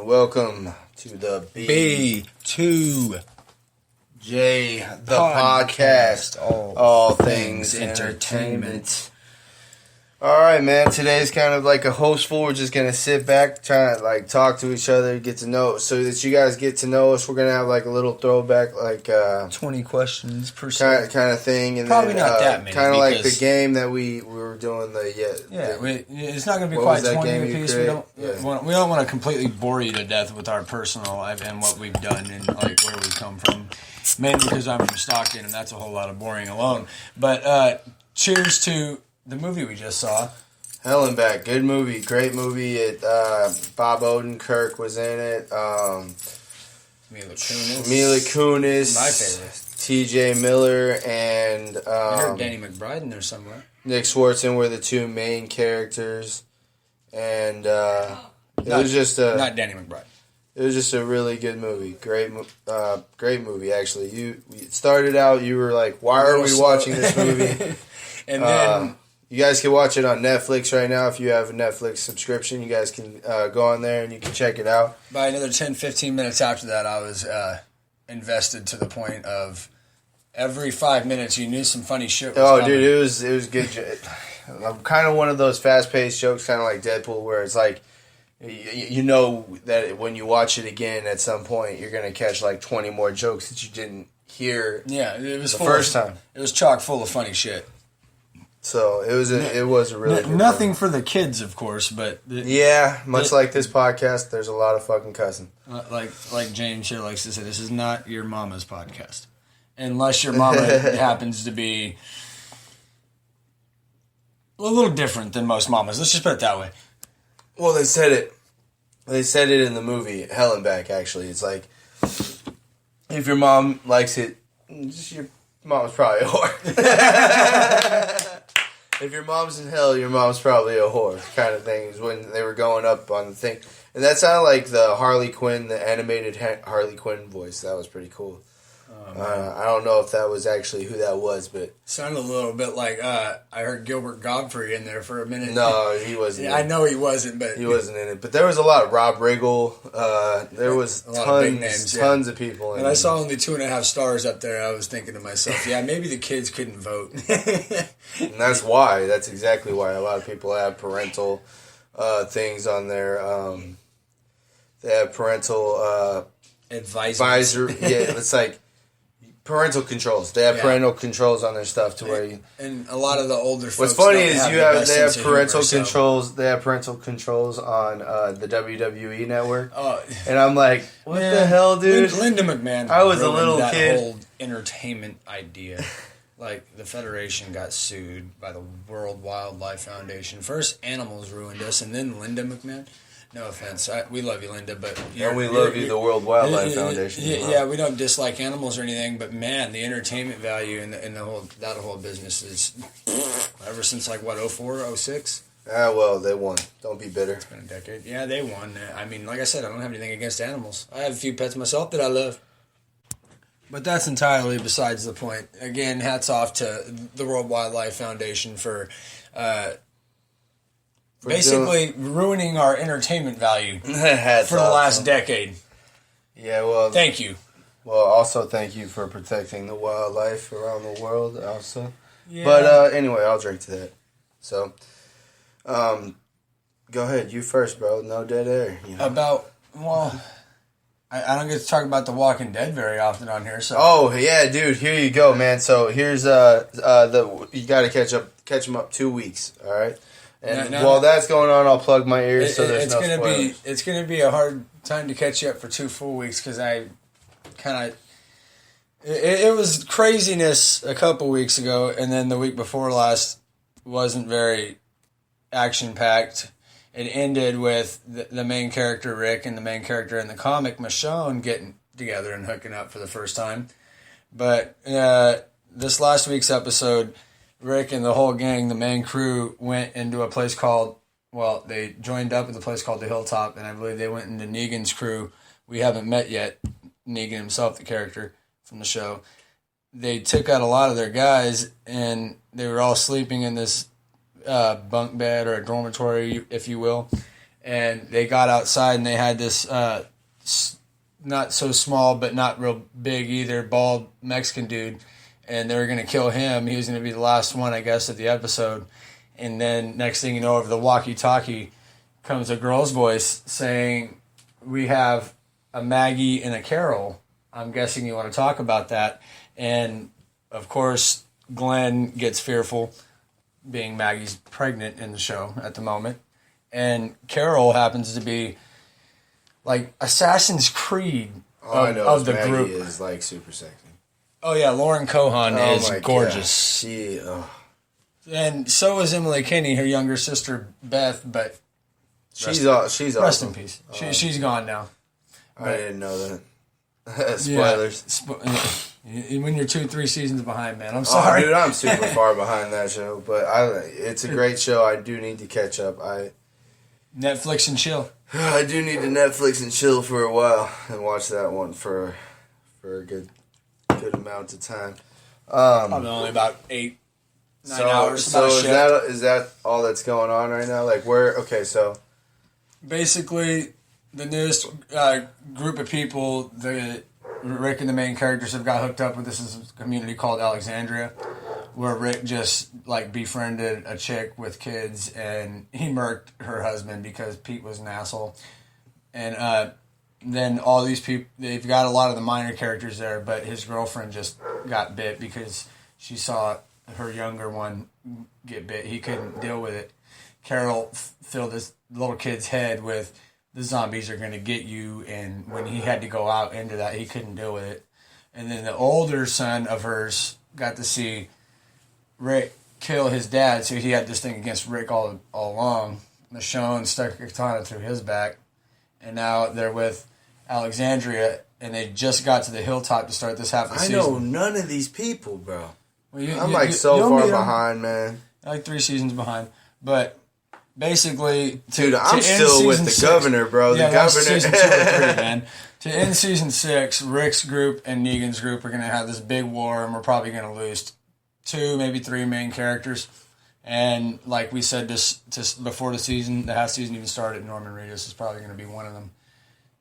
welcome to the B2J The Podcast. All things entertainment. All right, man. Today's kind of like a hostful. We're just gonna sit back, try to like talk to each other, get to know, so that you guys get to know us. We're gonna have like a little throwback, like 20 questions per se, kind of thing, and probably then, not that many. Kind of like the game that we were doing. It's not gonna be quite 20 apiece. We don't want to completely bore you to death with our personal life and what we've done and like where we come from. Mainly because I'm from Stockton, and that's a whole lot of boring alone. But cheers to the movie we just saw. Hell and Back. Good movie. Great movie. Bob Odenkirk was in it. Mila Kunis. My favorite. T.J. Miller and... I heard Danny McBride in there somewhere. Nick Swartzen were the two main characters. And was just a... Not Danny McBride. It was just a really good movie. Great movie, actually. You started out, you were like, why are we watching this movie? And then... you guys can watch it on Netflix right now. If you have a Netflix subscription, you guys can go on there and you can check it out. By another 10, 15 minutes after that, I was invested to the point of every 5 minutes you knew some funny shit was coming. Dude, it was good. Kind of one of those fast-paced jokes, kind of like Deadpool, where it's like, you know that when you watch it again at some point, you're going to catch like 20 more jokes that you didn't hear it was the first time. It was chock full of funny shit. So it was a really good nothing movie. For the kids, of course, but like this podcast, there's a lot of fucking cussing. Like James here likes to say, this is not your mama's podcast, unless your mama happens to be a little different than most mamas. Let's just put it that way. Well, they said it. They said it in the movie Hell and Back. Actually, it's like if your mom likes it, your mom's probably a whore. If your mom's in hell, your mom's probably a whore, kind of thing, is when they were going up on the thing. And that sounded like the Harley Quinn, the animated Harley Quinn voice. That was pretty cool. I don't know if that was actually who that was, but... Sounded a little bit like, I heard Gilbert Godfrey in there for a minute. No, he wasn't. I know he wasn't, but... He wasn't in it. But there was a lot of Rob Riggle. There was tons of people in it. And I saw only 2.5 stars up there. I was thinking to myself, maybe the kids couldn't vote. And that's why. That's exactly why a lot of people have parental things on their... they have parental... Advisor. Yeah, it's like... Parental controls. They have parental controls on their stuff to where you... And a lot of the older folks... What's funny is they have parental controls. They have parental controls on the WWE network. And I'm like, what the hell, dude? Linda McMahon. I was a little kid. That whole entertainment idea. Like, the Federation got sued by the World Wildlife Foundation. First, animals ruined us, and then Linda McMahon. No offense. We love you, Linda, but... And we love you, the World Wildlife Foundation. Yeah, we don't dislike animals or anything, but man, the entertainment value in the whole business is... Ever since, 04, 06? Well, they won. Don't be bitter. It's been a decade. Yeah, they won. I mean, like I said, I don't have anything against animals. I have a few pets myself that I love. But that's entirely besides the point. Again, hats off to the World Wildlife Foundation for basically ruining our entertainment value for the last decade. Yeah, well... Thank you. Well, also thank you for protecting the wildlife around the world also. Yeah. But anyway, I'll drink to that. So, go ahead. You first, bro. No dead air. You know? I don't get to talk about The Walking Dead very often on here, so... Oh, yeah, dude. Here you go, man. So, here's you got to catch them up 2 weeks, all right? And while that's going on, I'll plug my ears so there's no spoilers. It's going to be a hard time to catch you up for 2 full weeks because I kind of... It was craziness a couple weeks ago, and then the week before last wasn't very action-packed. It ended with the main character, Rick, and the main character in the comic, Michonne, getting together and hooking up for the first time. But this last week's episode... Rick and the whole gang, the main crew, went into a place called, they joined up at the place called the Hilltop, and I believe they went into Negan's crew. We haven't met yet, Negan himself, the character from the show. They took out a lot of their guys, and they were all sleeping in this bunk bed or a dormitory, if you will. and they got outside and they had this not so small but not real big either, bald Mexican dude, and they were going to kill him. He was going to be the last one, I guess, of the episode. And then next thing you know, over the walkie-talkie comes a girl's voice saying, "We have a Maggie and a Carol. I'm guessing you want to talk about that." And of course, Glenn gets fearful, being Maggie's pregnant in the show at the moment. And Carol happens to be like Assassin's Creed of the Maggie group. Is like super sexy. Oh yeah, Lauren Cohan is gorgeous. And so is Emily Kinney, her younger sister Beth. But she's awesome. Rest in peace. She's gone now. I didn't know that. Spoilers. When you're 2-3 seasons behind, man, I'm sorry. Dude, I'm super far behind that show, but it's a great show. I do need to catch up. Netflix and chill. I do need to Netflix and chill for a while and watch that one for a good amount of time. Probably only about 8-9 hours. So is that all that's going on right now? Like so basically the newest group of people that Rick and the main characters have got hooked up with. This is a community called Alexandria, where Rick just befriended a chick with kids, and he murked her husband because Pete was an asshole. And then all these people, they've got a lot of the minor characters there, but his girlfriend just got bit because she saw her younger one get bit. He couldn't deal with it. Carol filled this little kid's head with, "The zombies are going to get you," and when he had to go out into that, he couldn't deal with it. And then the older son of hers got to see Rick kill his dad, so he had this thing against Rick all along. Michonne stuck a katana through his back, and now they're with Alexandria, and they just got to the hilltop to start this half of the season. I know none of these people, bro. Well, I'm so far behind, man. Like 3 seasons behind, but basically, dude, I'm still with the governor, bro. Yeah, the governor. Season 2 or 3, man. To end season 6, Rick's group and Negan's group are going to have this big war, and we're probably going to lose 2, maybe 3 main characters. And like we said, just before the half season even started, Norman Reedus is probably going to be one of them.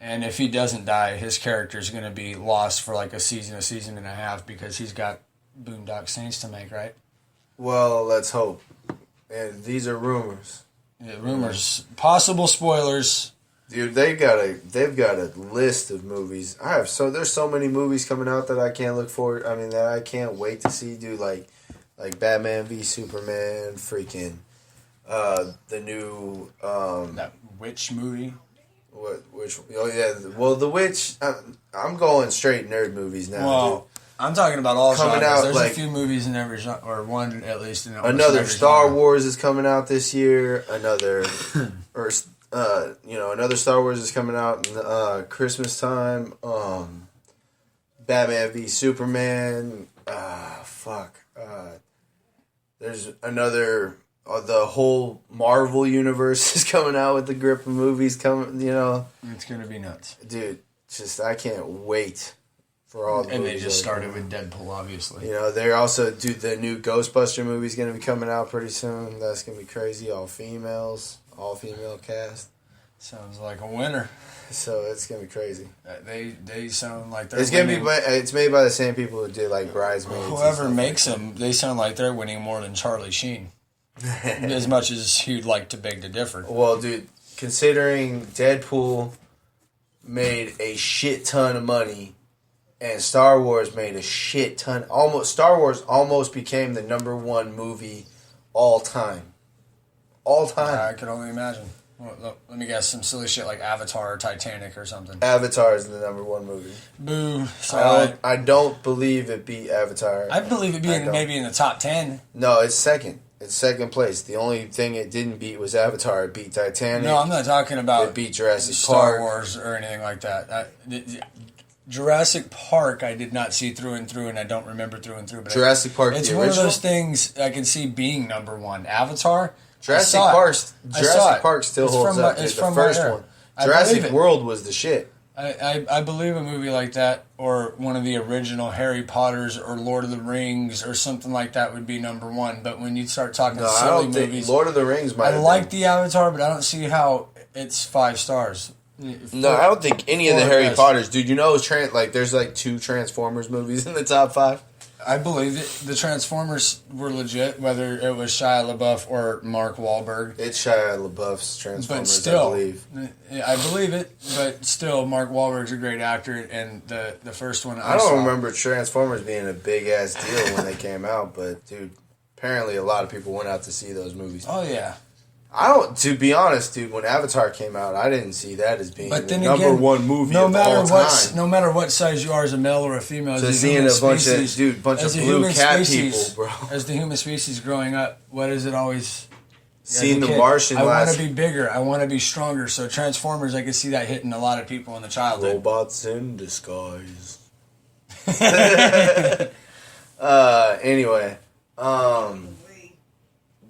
And if he doesn't die, his character is going to be lost for like a season and a half, because he's got Boondock Saints to make, right? Well, let's hope. And these are rumors. Yeah, rumors, possible spoilers. Dude, they've got a list of movies. There's so many movies coming out that I can't look forward. I mean, that I can't wait to see. Dude, like Batman v Superman, freaking the new that Witch movie. Which? Oh yeah. Well, The Witch. I'm going straight nerd movies now. Well, dude. I'm talking about all coming genres. out. There's like, a few movies in every genre, or one at least in another Star genre. Wars is coming out this year. Another another Star Wars is coming out in Christmas time. Batman v Superman. There's another. The whole Marvel universe is coming out with the grip of movies coming. It's gonna be nuts, dude. I can't wait for all the and movies. They just started with Deadpool, obviously. They're also the new Ghostbuster movie is going to be coming out pretty soon. That's going to be crazy. All female cast. Sounds like a winner. So it's going to be crazy. They sound like they're. It's going to be. It's made by the same people who did like Bridesmaids. Whoever makes them, they sound like they're winning more than Charlie Sheen. As much as he'd like to beg to differ. Well, dude, considering Deadpool made a shit ton of money, and Star Wars made a shit ton. Star Wars almost became the #1 movie all time. All time. I can only imagine. Well, let me guess, some silly shit like Avatar or Titanic or something. Avatar is the #1 movie. Boo. I don't believe it beat Avatar. I believe it being maybe in the top 10. No, it's second. It's second place. The only thing it didn't beat was Avatar. It beat Titanic. No, I'm not talking about it beat Jurassic Star Park. Wars or anything like that. Jurassic Park I did not see through and through, and I don't remember through and through. But Jurassic Park, it's the one original? of those things I can see being #1. Avatar, Jurassic Park still holds up. It's the first one. Jurassic World was the shit. I believe a movie like that, or one of the original Harry Potters or Lord of the Rings or something like that would be #1. But when you start talking silly movies, Lord of the Rings might. I like the Avatar, but I don't see how it's 5 stars. No, I don't think any of the Harry Potters, dude. You know, there's like 2 Transformers movies in the top 5. I believe it. The Transformers were legit, whether it was Shia LaBeouf or Mark Wahlberg. It's Shia LaBeouf's Transformers, but still, I believe it. But still, Mark Wahlberg's a great actor, and the first one I don't remember Transformers being a big ass deal when they came out, but dude, apparently a lot of people went out to see those movies. Oh yeah. To be honest, dude, when Avatar came out, I didn't see that as being the number one movie no of matter all time. No matter what size you are as a male or a female, so seeing a bunch of blue cat people, bro. As the human species growing up, what is it always? Seeing The Martian I want to be bigger. I want to be stronger. So Transformers, I could see that hitting a lot of people in the childhood. Robots in disguise. Anyway,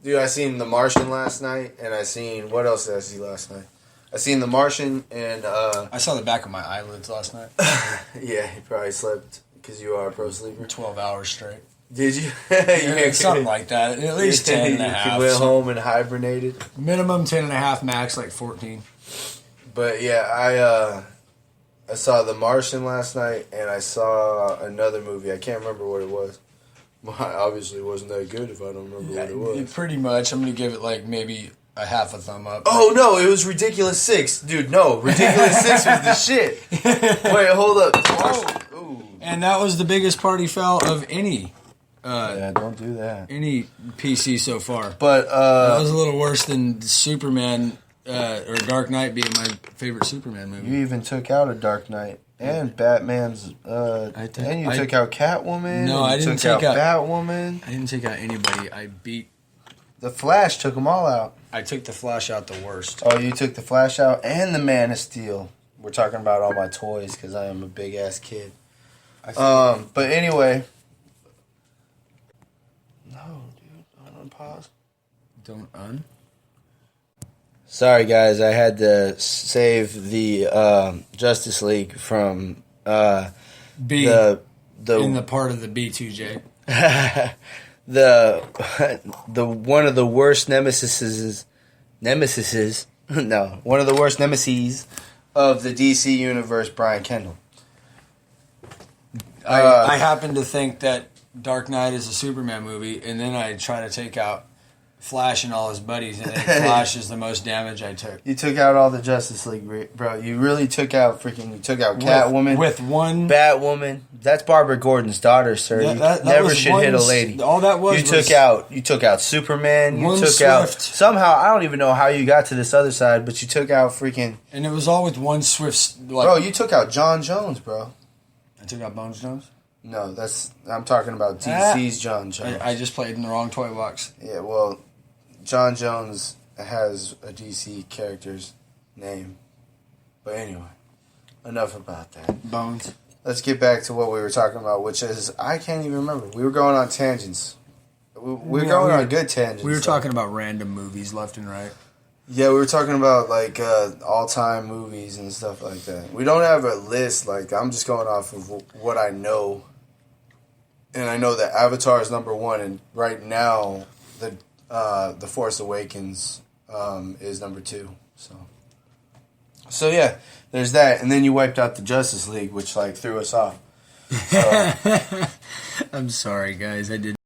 dude, I seen The Martian last night, and what else did I see last night? I seen The Martian, and I saw the back of my eyelids last night. Yeah, you probably slept because you are a pro sleeper. 12 hours straight. Did you? Yeah, something like that. At least 10 and a half. You went home and hibernated? Minimum 10 and a half, max like 14. But yeah, I saw The Martian last night, and I saw another movie. I can't remember what it was. Well, obviously it wasn't that good if I don't remember what it was. Pretty much. I'm going to give it like maybe a half a thumb up. Oh, no, it was Ridiculous 6. Dude, no. Ridiculous 6 was the shit. Wait, hold up. Oh. Ooh. And that was the biggest party foul of any. Yeah, don't do that. Any PC so far. But, that was a little worse than Superman, or Dark Knight being my favorite Superman movie. You even took out a Dark Knight. And Batman's, and you took out Catwoman. No, I didn't take out Batwoman. I didn't take out anybody. I beat... The Flash took them all out. I took the Flash out the worst. Oh, you took the Flash out and the Man of Steel. We're talking about all my toys because I am a big-ass kid. But anyway... No, dude. Don't unpause. Don't un? Sorry, guys. I had to save the Justice League from in the part of the B2J. the one of the worst nemesis. No, one of the worst nemesis of the DC universe, Brian Kendall. I happen to think that Dark Knight is a Superman movie, and then I try to take out Flash and all his buddies, and Flash is the most damage I took. You took out all the Justice League, bro. You really took out Catwoman. With one... Batwoman. That's Barbara Gordon's daughter, sir. That never should hit a lady. All that was... You took out Superman. You took Swift. out... Somehow, I don't even know how you got to this other side, but you took out freaking... And it was all with one Swift... bro, you took out John Jones, bro. I took out Bones Jones? No, I'm talking about DC's John Jones. I just played in the wrong toy box. Yeah, well... John Jones has a DC character's name. But anyway, enough about that. Bones. Let's get back to what we were talking about, which is, I can't even remember. We were going on tangents. We're going on good tangents. We were talking about random movies left and right. Yeah, we were talking about, like, all-time movies and stuff like that. We don't have a list. Like, I'm just going off of what I know. And I know that Avatar is number 1, and right now, The Force Awakens is number 2. So yeah, there's that. And then you wiped out the Justice League, which, like, threw us off. So. I'm sorry, guys. I did